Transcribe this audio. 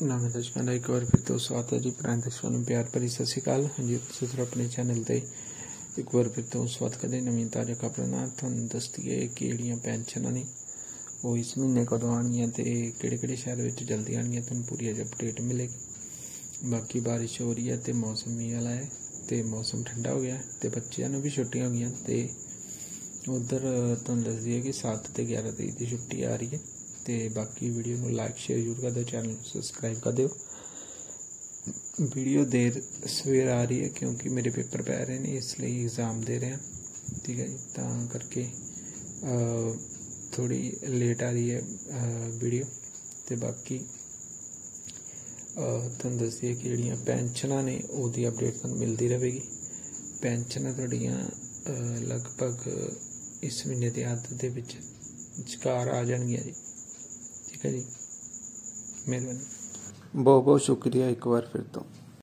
नवे दर्शकों का एक बार फिर तो स्वागत है जी। पुराने दर्शकों ने प्यार भरी सत श्री अकाल। हाँ जी, तुसीं अपने चैनल ते एक बार फिर तो स्वागत करते नवीं ताज़ा खबरों नाल तुहानूं दस्सदीए कि जिहड़ियां पेंशनां ने वो इस महीने कदों आउणगियां ते किहड़े-किहड़े शहर विच जल्दी आउणगियां, तुहानूं पूरी अज अपडेट मिलेगी। बाकी बारिश हो रही है तो मौसम मींह वाला है तो मौसम ठंडा हो गया तो बच्चों भी छुट्टियां हो गई तो उधर तुहानूं दस दिए कि 7 ते 11 तरीक की छुट्टी आ रही है। तो बाकी वीडियो को लाइक शेयर जरूर कर दो, चैनल को सबसक्राइब कर दो। वीडियो देर सवेर आ रही है क्योंकि मेरे पेपर पै रहे हैं, इसलिए एग्ज़ाम दे रहे हैं, ठीक है जी। तो करके थोड़ी लेट आ रही है वीडियो। तो बाकी तुहानूं दस्सिए कि जिहड़ियां पेंशनां ने उहदी अपडेट तुहानूं मिलती रहेगी। पेंशनां तुहाड़ियां लगभग इस महीने के अंत दे विच विचकार आ जाणगियां जी, ठीक है जी। मेहरबानी, बहुत बहुत शुक्रिया एक बार फिर तो।